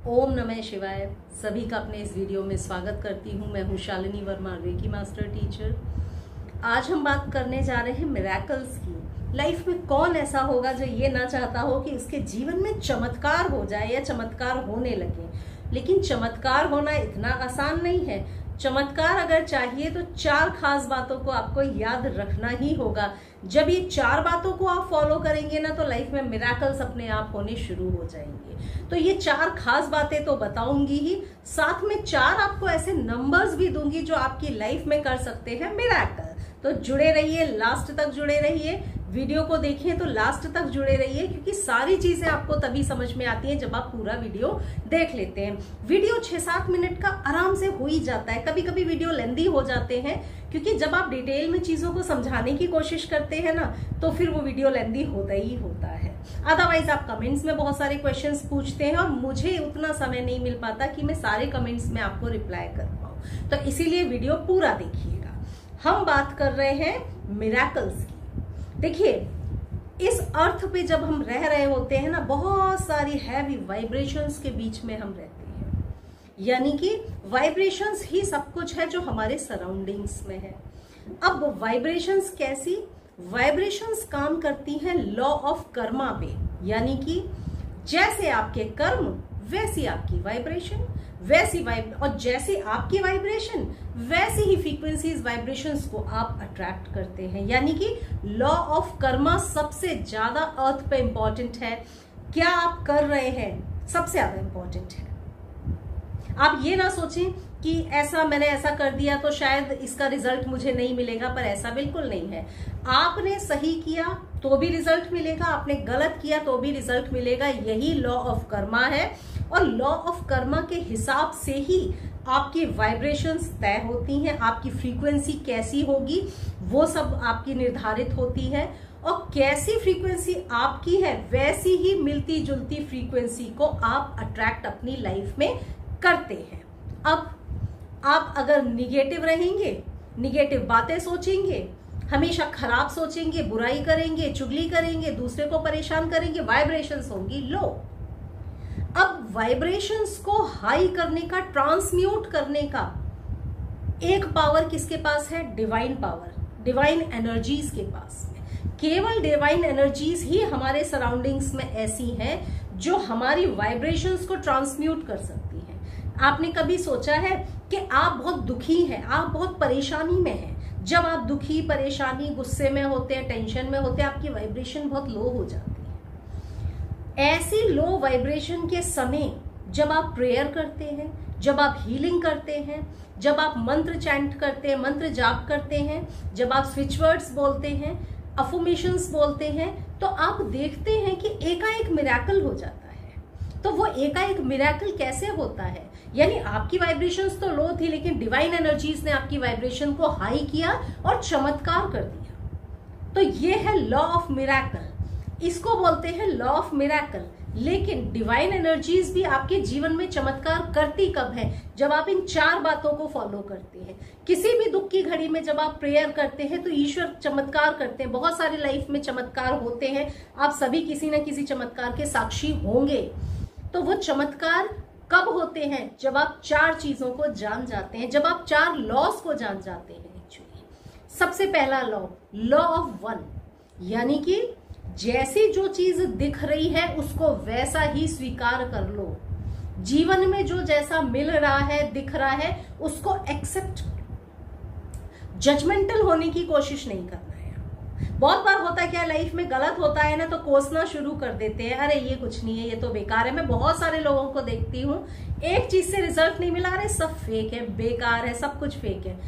ओम नमः शिवाय। सभी का अपने इस वीडियो में स्वागत करती हूँ। मैं हूँ Shalini Verma, reiki master teacher. आज हम बात करने जा रहे हैं मिरेकल्स की। लाइफ में कौन ऐसा होगा जो ये ना चाहता हो कि उसके जीवन में चमत्कार हो जाए या चमत्कार होने लगे। लेकिन चमत्कार होना इतना आसान नहीं है। चमत्कार अगर चाहिए तो 4 खास बातों को आपको याद रखना ही होगा। जब ये 4 बातों को आप फॉलो करेंगे ना तो लाइफ में मिरेकल्स अपने आप होने शुरू हो जाएंगे। तो ये 4 खास बातें तो बताऊंगी ही, साथ में 4 आपको ऐसे नंबर्स भी दूंगी जो आपकी लाइफ में कर सकते हैं मिरेकल। तो जुड़े रहिए, लास्ट तक जुड़े रहिए, वीडियो को देखिए तो लास्ट तक जुड़े रहिए, क्योंकि सारी चीजें आपको तभी समझ में आती हैं जब आप पूरा वीडियो देख लेते हैं। वीडियो 6-7 मिनट का आराम से हो ही जाता है। कभी कभी वीडियो लेंदी हो जाते हैं, क्योंकि जब आप डिटेल में चीजों को समझाने की कोशिश करते हैं ना तो फिर वो वीडियो लेंदी होता ही होता है। अदरवाइज आप कमेंट्स में बहुत सारे क्वेश्चंस पूछते हैं और मुझे उतना समय नहीं मिल पाता कि मैं सारे कमेंट्स में आपको रिप्लाई कर पाऊं, तो इसीलिए वीडियो पूरा देखिएगा। हम बात कर रहे हैं मिरेकल्स की। देखिए, इस अर्थ पे जब हम रह रहे होते हैं ना, बहुत सारी हैवी वाइब्रेशंस के बीच में हम रहते हैं। यानी कि वाइब्रेशंस ही सब कुछ है जो हमारे सराउंडिंग्स में है। अब वाइब्रेशंस कैसी? वाइब्रेशंस काम करती हैं लॉ ऑफ कर्मा पे। यानी कि जैसे आपके कर्म वैसी आपकी वाइब्रेशन, और जैसी आपकी वाइब्रेशन वैसी ही फ्रीक्वेंसीज वाइब्रेशंस को आप अट्रैक्ट करते हैं। यानी कि लॉ ऑफ कर्मा सबसे ज्यादा अर्थ पे इंपॉर्टेंट है। क्या आप कर रहे हैं सबसे ज्यादा इंपॉर्टेंट है। आप ये ना सोचें कि मैंने ऐसा कर दिया तो शायद इसका रिजल्ट मुझे नहीं मिलेगा, पर ऐसा बिल्कुल नहीं है। आपने सही किया तो भी रिजल्ट मिलेगा, आपने गलत किया तो भी रिजल्ट मिलेगा। यही लॉ ऑफ कर्मा है, और लॉ ऑफ कर्मा के हिसाब से ही आपकी वाइब्रेशंस तय होती हैं। आपकी फ्रीक्वेंसी कैसी होगी वो सब आपकी निर्धारित होती है, और कैसी फ्रीक्वेंसी आपकी है वैसी ही मिलती जुलती फ्रीक्वेंसी को आप अट्रैक्ट अपनी लाइफ में करते हैं। अब आप अगर निगेटिव रहेंगे, निगेटिव बातें सोचेंगे, हमेशा खराब सोचेंगे, बुराई करेंगे, चुगली करेंगे, दूसरे को परेशान करेंगे, वाइब्रेशंस होंगी लो। अब वाइब्रेशंस को हाई करने का, ट्रांसम्यूट करने का एक पावर किसके पास है? डिवाइन पावर, डिवाइन एनर्जीज के पास है। केवल डिवाइन एनर्जीज ही हमारे सराउंडिंग्स में ऐसी हैं जो हमारी वाइब्रेशंस को ट्रांसम्यूट कर सकती हैं। आपने कभी सोचा है कि आप बहुत दुखी हैं, आप बहुत परेशानी में हैं? जब आप दुखी, परेशानी, गुस्से में होते हैं, टेंशन में होते हैं, आपकी वाइब्रेशन बहुत लो हो जाती है। ऐसी लो वाइब्रेशन के समय जब आप प्रेयर करते हैं, जब आप हीलिंग करते हैं, जब आप मंत्र चैंट करते हैं, मंत्र जाप करते हैं, जब आप स्विच वर्ड्स बोलते हैं, अफर्मेशंस बोलते हैं, तो आप देखते हैं कि एकाएक मिरेकल हो जाता है। तो वो एकाएक मिरेकल कैसे होता है? यानी आपकी वाइब्रेशंस तो लो थी, लेकिन डिवाइन एनर्जीज ने आपकी वाइब्रेशन को हाई किया और चमत्कार कर दिया। तो ये है लॉ ऑफ मिरेकल, इसको बोलते हैं लॉ ऑफ मिरेकल। लेकिन डिवाइन एनर्जीज भी आपके जीवन में चमत्कार करती कब है? जब आप इन 4 बातों को फॉलो करते हैं। किसी भी दुख की घड़ी में जब आप प्रेयर करते हैं तो ईश्वर चमत्कार करते हैं। बहुत सारे लाइफ में चमत्कार होते हैं, आप सभी किसी न किसी चमत्कार के साक्षी होंगे। तो वो चमत्कार कब होते हैं? जब आप 4 चीजों को जान जाते हैं, जब आप 4 लॉस को जान जाते हैं। एक्चुअली सबसे पहला लॉ ऑफ 1, यानी कि जैसी जो चीज दिख रही है उसको वैसा ही स्वीकार कर लो। जीवन में जो जैसा मिल रहा है, दिख रहा है, उसको एक्सेप्ट। जजमेंटल होने की कोशिश नहीं करना है। बहुत बार होता है क्या, लाइफ में गलत होता है ना तो कोसना शुरू कर देते हैं, अरे ये कुछ नहीं है, ये तो बेकार है। मैं बहुत सारे लोगों को देखती हूँ, एक चीज से रिजल्ट नहीं मिला, अरे सब फेक है, बेकार है, सब कुछ फेक है।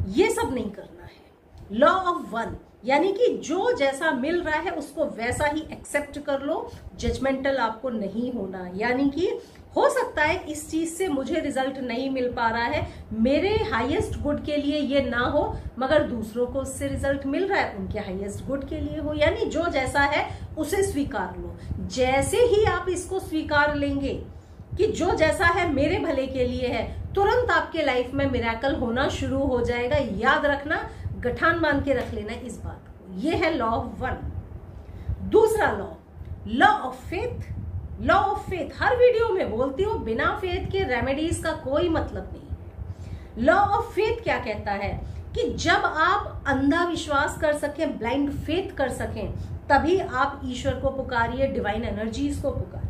ये सब नहीं करना है। लॉ ऑफ 1 यानी कि जो जैसा मिल रहा है उसको वैसा ही एक्सेप्ट कर लो। जजमेंटल आपको नहीं होना। यानी कि हो सकता है इस चीज से मुझे रिजल्ट नहीं मिल पा रहा है, मेरे हाईएस्ट गुड के लिए ये ना हो, मगर दूसरों को उससे रिजल्ट मिल रहा है, उनके हाईएस्ट गुड के लिए हो। यानी जो जैसा है उसे स्वीकार लो। जैसे ही आप इसको स्वीकार लेंगे कि जो जैसा है मेरे भले के लिए है, तुरंत आपके लाइफ में मिरेकल होना शुरू हो जाएगा। याद रखना, गठान बांध के रख लेना इस बात को। ये है लॉ ऑफ 1। दूसरा law of faith, law of faith her video में बोलती हूँ, बिना फेथ के रेमेडीज का कोई मतलब नहीं है। लॉ ऑफ फेथ क्या कहता है कि जब आप अंधा विश्वास कर सकें, ब्लाइंड फेथ कर सकें, तभी आप ईश्वर को पुकारिए, डिवाइन एनर्जीज को पुकारिए।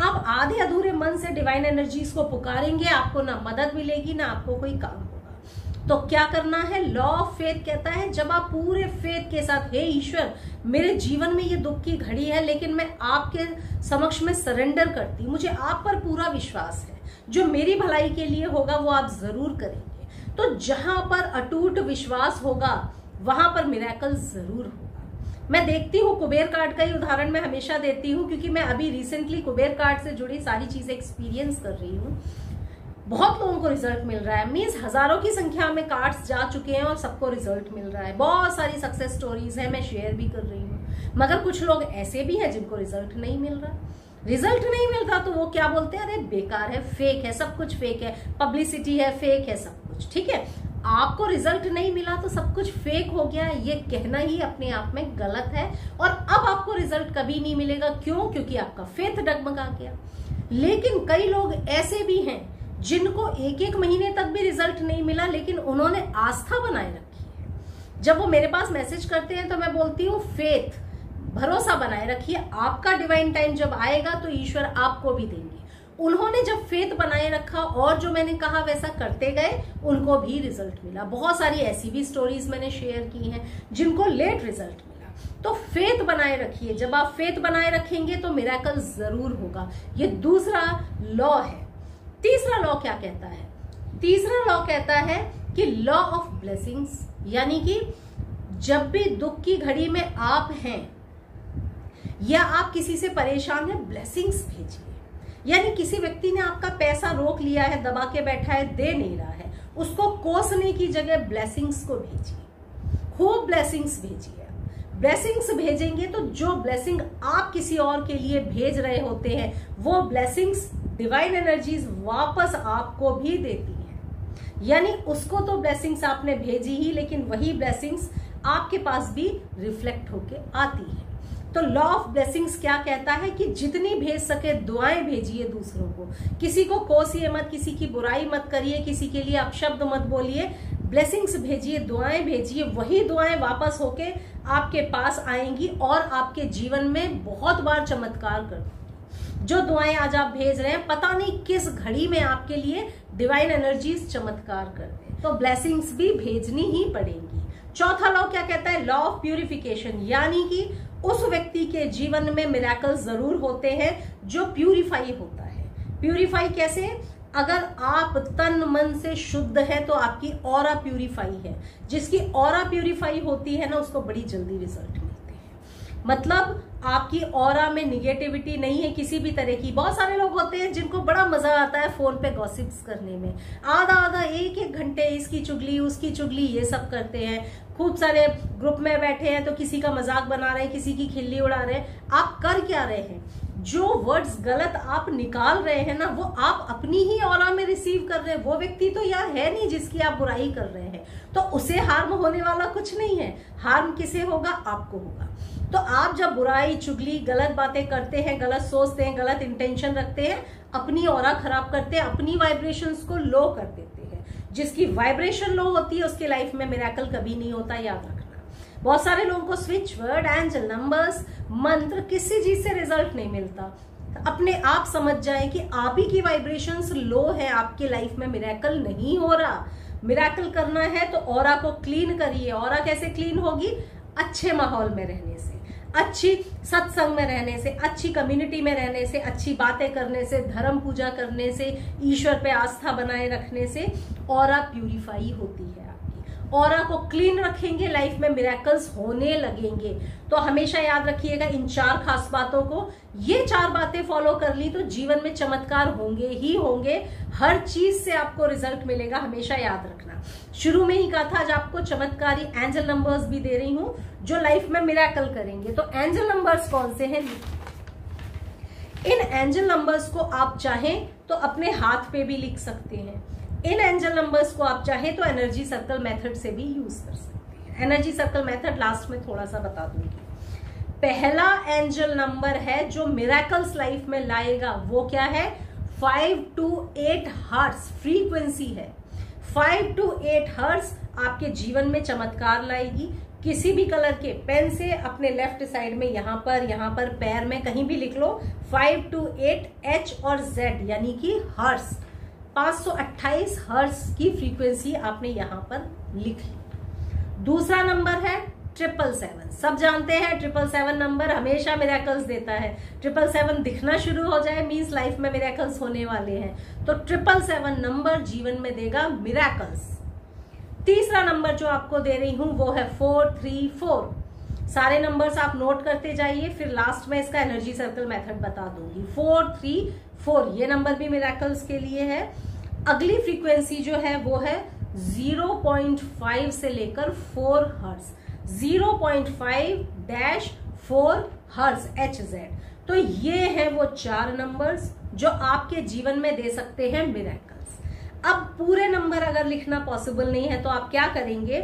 आप आधे अधूरे मन से डिवाइन एनर्जीज को पुकारेंगे, आपको ना मदद मिलेगी ना आपको कोई काम होगा। तो क्या करना है? लॉ ऑफ फेथ कहता है जब आप पूरे फेथ के साथ, हे ईश्वर मेरे जीवन में ये दुख की घड़ी है, लेकिन मैं आपके समक्ष में सरेंडर करती, मुझे आप पर पूरा विश्वास है, जो मेरी भलाई के लिए होगा वो आप जरूर करेंगे। तो जहां पर अटूट विश्वास होगा वहां पर मिरेकल जरूर होगा। मैं देखती हूँ, कुबेर कार्ड का ही उदाहरण मैं हमेशा देती हूँ, क्योंकि मैं अभी रिसेंटली कुबेर कार्ड से जुड़ी सारी चीजें एक्सपीरियंस कर रही हूँ। बहुत लोगों को रिजल्ट मिल रहा है, मीन्स हजारों की संख्या में कार्ड्स जा चुके हैं और सबको रिजल्ट मिल रहा है। बहुत सारी सक्सेस स्टोरीज है, मैं शेयर भी कर रही हूँ। मगर कुछ लोग ऐसे भी हैं जिनको रिजल्ट नहीं मिल रहा। रिजल्ट नहीं मिलता तो वो क्या बोलते हैं, अरे बेकार है, फेक है, सब कुछ फेक है, पब्लिसिटी है, फेक है सब कुछ। ठीक है, आपको रिजल्ट नहीं मिला तो सब कुछ फेक हो गया, ये कहना ही अपने आप में गलत है। और अब आपको रिजल्ट कभी नहीं मिलेगा। क्यों? क्योंकि आपका फेथ डगमगा गया। लेकिन कई लोग ऐसे भी हैं जिनको एक एक महीने तक भी रिजल्ट नहीं मिला, लेकिन उन्होंने आस्था बनाए रखी है। जब वो मेरे पास मैसेज करते हैं तो मैं बोलती हूँ फेथ, भरोसा बनाए रखिए, आपका डिवाइन टाइम जब आएगा तो ईश्वर आपको भी देंगे। उन्होंने जब फेथ बनाए रखा और जो मैंने कहा वैसा करते गए, उनको भी रिजल्ट मिला। बहुत सारी ऐसी भी स्टोरीज मैंने शेयर की हैं जिनको लेट रिजल्ट मिला। तो फेथ बनाए रखिए, जब आप फेथ बनाए रखेंगे तो मिरेकल जरूर होगा। ये दूसरा लॉ है। तीसरा लॉ क्या कहता है? तीसरा लॉ कहता है कि लॉ ऑफ ब्लेसिंग्स, यानी कि जब भी दुख की घड़ी में आप हैं या आप किसी से परेशान हैं, ब्लेसिंग्स भेजिए। यानी किसी व्यक्ति ने आपका पैसा रोक लिया है, दबा के बैठा है, दे नहीं रहा है, उसको कोसने की जगह ब्लेसिंग्स को भेजिए, खूब ब्लेसिंग्स भेजिए। ब्लेसिंग्स भेजेंगे तो जो ब्लेसिंग आप किसी और के लिए भेज रहे होते हैं, वो ब्लेसिंग्स डिवाइन एनर्जीज वापस आपको भी देती हैं। यानी उसको तो ब्लेसिंग्स आपने भेजी ही, लेकिन वही ब्लेसिंग्स आपके पास भी रिफ्लेक्ट होके आती है। तो लॉ ऑफ ब्लेसिंग्स क्या कहता है कि जितनी भेज सके दुआएं भेजिए दूसरों को। किसी को कोसिए मत, किसी की बुराई मत करिए, किसी के लिए अपशब्द मत बोलिए, ब्लेसिंग्स भेजिए, दुआएं भेजिए। वही दुआएं वापस होके आपके पास आएंगी और आपके जीवन में बहुत बार चमत्कार कर। जो दुआएं आज आप भेज रहे हैं, पता नहीं किस घड़ी में आपके लिए डिवाइन एनर्जीज चमत्कार कर दे। तो ब्लेसिंग्स भी भेजनी ही पड़ेंगी। चौथा लॉ क्या कहता है? लॉ ऑफ प्यूरिफिकेशन, यानी कि उस व्यक्ति के जीवन में मिरेकल जरूर होते हैं जो प्यूरिफाई होता है। प्यूरिफाई कैसे? अगर आप तन मन से शुद्ध है तो आपकी ऑरा प्यूरिफाई है। जिसकी ऑरा प्यूरिफाई होती है ना, उसको बड़ी जल्दी रिजल्ट मिलते हैं। मतलब आपकी ऑरा में निगेटिविटी नहीं है किसी भी तरह की। बहुत सारे लोग होते हैं जिनको बड़ा मजा आता है फोन पे गॉसिप्स करने में, आधा आधा एक एक घंटे इसकी चुगली उसकी चुगली ये सब करते हैं। खूब सारे ग्रुप में बैठे हैं तो किसी का मजाक बना रहे हैं, किसी की खिल्ली उड़ा रहे हैं। आप कर क्या रहे हैं? जो वर्ड्स गलत आप निकाल रहे हैं ना, वो आप अपनी ही ऑरा में रिसीव कर रहे हैं। वो व्यक्ति तो यहाँ है नहीं जिसकी आप बुराई कर रहे हैं, तो उसे हार्म होने वाला कुछ नहीं है। हार्म किसे होगा? आपको होगा। तो आप जब बुराई, चुगली, गलत बातें करते हैं, गलत सोचते हैं, गलत इंटेंशन रखते हैं, अपनी ऑरा खराब करते हैं, अपनी वाइब्रेशंस को लो कर देते हैं। जिसकी वाइब्रेशन लो होती है उसके लाइफ में मिरेकल कभी नहीं होता, याद रखना। बहुत सारे लोगों को स्विच वर्ड, एंजल नंबर्स, मंत्र, किसी चीज से रिजल्ट नहीं मिलता। अपने आप समझ जाएं कि आप ही की वाइब्रेशंस लो है, आपके लाइफ में मिरेकल नहीं हो रहा। मिरेकल करना है तो ऑरा को क्लीन करिए। ऑरा कैसे क्लीन होगी? अच्छे माहौल में रहने से, अच्छी सत्संग में रहने से, अच्छी कम्युनिटी में रहने से, अच्छी बातें करने से, धर्म पूजा करने से, ईश्वर पे आस्था बनाए रखने से ऑरा प्यूरिफाई होती है। ऑरा को क्लीन रखेंगे, लाइफ में मिरेकल्स होने लगेंगे। तो हमेशा याद रखिएगा इन 4 खास बातों को। ये 4 बातें फॉलो कर ली तो जीवन में चमत्कार होंगे ही होंगे। हर चीज से आपको रिजल्ट मिलेगा, हमेशा याद रखना। शुरू में ही कहा था आज आपको चमत्कारी एंजल नंबर्स भी दे रही हूं जो लाइफ में मिरेकल करेंगे। तो एंजल नंबर्स कौन से हैं? इन एंजल नंबर्स को आप चाहें तो अपने हाथ पे भी लिख सकते हैं। इन एंजल नंबर्स को आप चाहे तो एनर्जी सर्कल मेथड से भी यूज कर सकते हैं। एनर्जी सर्कल मेथड लास्ट में थोड़ा सा बता दूंगी। पहला एंजल नंबर है जो मिरेकल्स लाइफ में लाएगा, वो क्या है? 5 to 8 हर्ट्ज फ्रीक्वेंसी है। 5 to 8 हर्ट्ज आपके जीवन में चमत्कार लाएगी। किसी भी कलर के पेन से अपने लेफ्ट साइड में यहां पर पैर में कहीं भी लिख लो 5 to 8 H और Z यानी कि हर्ट्ज, 528 हर्ट्ज की फ्रीक्वेंसी आपने यहां पर लिख ली। दूसरा नंबर है 777। सब जानते हैं 777 नंबर हमेशा मिरेकल्स देता है। 777 दिखना शुरू हो जाए मींस लाइफ में मिरेकल्स होने वाले हैं। तो 777 नंबर जीवन में देगा मिरेकल्स। तीसरा नंबर जो आपको दे रही हूं वो है 434। सारे नंबर्स आप नोट करते जाइए, फिर लास्ट में इसका एनर्जी सर्कल मेथड बता दूंगी। 434 ये नंबर भी मिरेकल्स के लिए है। अगली फ्रीक्वेंसी जो है वो है 0.5 से लेकर 4 हर्ट्ज, 0.5-4 हर्ट्ज HZ। तो ये है वो 4 नंबर्स जो आपके जीवन में दे सकते हैं मिरेकल्स। अब पूरे नंबर अगर लिखना पॉसिबल नहीं है तो आप क्या करेंगे,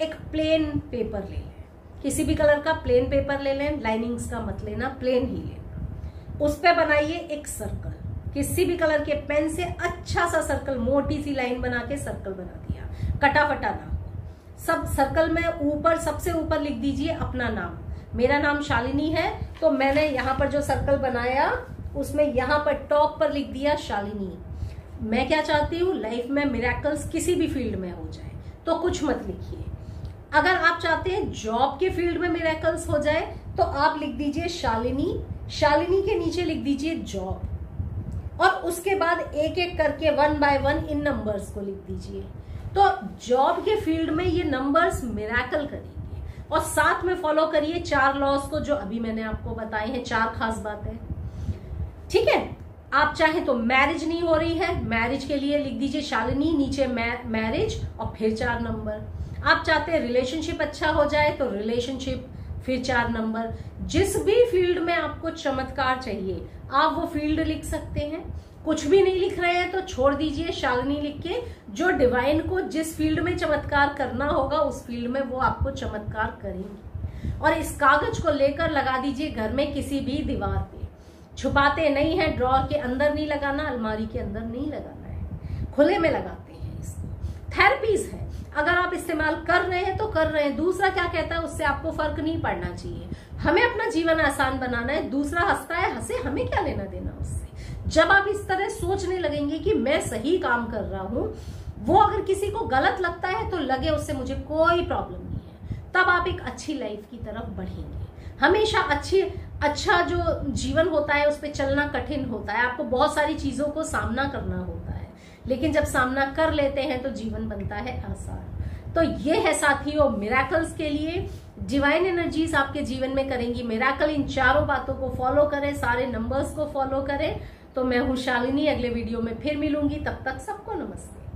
एक प्लेन पेपर ले लें, किसी भी कलर का प्लेन पेपर ले लें, लाइनिंग्स का मत लेना, प्लेन ही लेना। उस पे बनाइए एक सर्कल, किसी भी कलर के पेन से अच्छा सा सर्कल, मोटी सी लाइन बना के सर्कल बना दिया, कटा फटा ना हो। सब सर्कल में ऊपर, सबसे ऊपर लिख दीजिए अपना नाम। मेरा नाम शालिनी है तो मैंने यहाँ पर जो सर्कल बनाया उसमें यहाँ पर टॉप पर लिख दिया शालिनी। मैं क्या चाहती हूँ, लाइफ में मिरेकल्स किसी भी फील्ड में हो जाए, तो कुछ मत लिखिए। अगर आप चाहते हैं जॉब के फील्ड में मिरेकल्स हो जाए तो आप लिख दीजिए शालिनी, शालिनी के नीचे लिख दीजिए जॉब, और उसके बाद एक एक करके 1 by 1 इन नंबर्स को लिख दीजिए। तो जॉब के फील्ड में ये नंबर्स मिरेकल करेंगे। और साथ में फॉलो करिए 4 लॉस को जो अभी मैंने आपको बताए हैं, 4 खास बातें। ठीक है, आप चाहें तो मैरिज नहीं हो रही है, मैरिज के लिए लिख दीजिए शालिनी, नीचे मैरिज और फिर 4 नंबर। आप चाहते हैं रिलेशनशिप अच्छा हो जाए तो रिलेशनशिप, फिर 4 नंबर। जिस भी फील्ड में आपको चमत्कार चाहिए आप वो फील्ड लिख सकते हैं। कुछ भी नहीं लिख रहे हैं तो छोड़ दीजिए शालिनी लिख के, जो डिवाइन को जिस फील्ड में चमत्कार करना होगा उस फील्ड में वो आपको चमत्कार करेंगे। और इस कागज को लेकर लगा दीजिए घर में किसी भी दीवार पे। छुपाते नहीं है, ड्रॉर के अंदर नहीं लगाना, अलमारी के अंदर नहीं लगाना है, खुले में लगाते हैं इसको। थेरेपीज है, अगर आप इस्तेमाल कर रहे हैं तो कर रहे हैं, दूसरा क्या कहता है उससे आपको फर्क नहीं पड़ना चाहिए। हमें अपना जीवन आसान बनाना है, दूसरा हंसता है हंसे, हमें क्या लेना देना उससे। जब आप इस तरह सोचने लगेंगे कि मैं सही काम कर रहा हूं, वो अगर किसी को गलत लगता है तो लगे उससे मुझे कोई प्रॉब्लम नहीं है, तब आप एक अच्छी लाइफ की तरफ बढ़ेंगे। हमेशा अच्छा जो जीवन होता है उस पर चलना कठिन होता है, आपको बहुत सारी चीजों को सामना करना होता है, लेकिन जब सामना कर लेते हैं तो जीवन बनता है आसान। तो ये है साथियों मिरेकल्स के लिए, डिवाइन एनर्जीज आपके जीवन में करेंगी मिरेकल। इन 4 बातों को फॉलो करें, सारे नंबर्स को फॉलो करें। तो मैं हूं शालिनी, अगले वीडियो में फिर मिलूंगी, तब तक सबको नमस्ते।